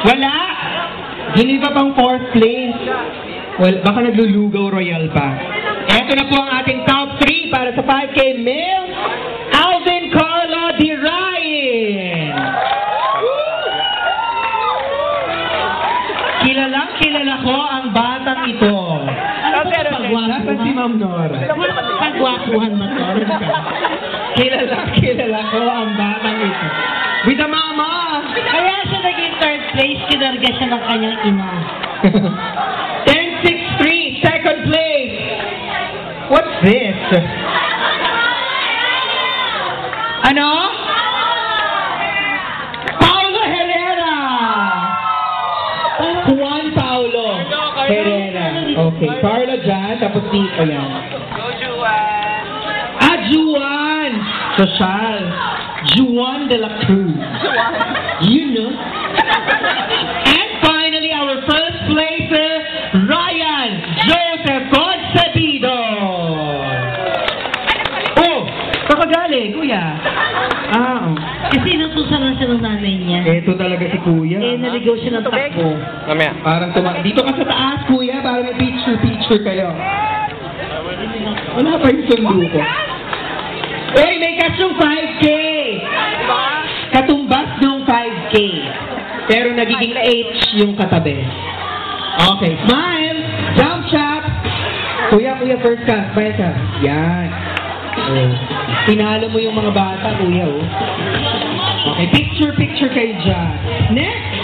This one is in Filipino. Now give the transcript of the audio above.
Wala! Hindi pa pang 4th place. Well, baka naglulugaw royal pa. Eto na po ang ating top 3 para sa 5K male. Alvin Carlo Di Ryan. Kilalang kilala ko ang batang ito. Nasaan si Ma'am Nora? Pagwakuhan ba to? Kilalang kilala ko ang batang ito. With the mama! Kaya siya naging 3rd place, kinarga siya ng kanyang ina. 10-6-3, 2nd place. What's this? Ano? Paulo Herrera! Juan Paulo Herrera. Okay, Carlo dyan, tapos dito yan. Juan! Social. Juan de la Cruz. You know? And finally, our first placer, Ryan Joseph Concebido. Oh, kakagaling, kuya. Ah, oh. Kasi inutusan lang siya ng nanay niya. Ito talaga si kuya. Naligaw siya ng takbo. Parang dito ka sa taas, kuya, para may picture kayo. Wala pa yung sundo ko. Uy, may kasyong 5K! Katumbas ng 5K. Pero nagiging H yung katabi. Okay, smile! Jump shot! Kuya, first ka. Smile ka. Yan. Oh. Pinalo mo yung mga bata, kuya, oh. Okay, picture kayo dyan. Next!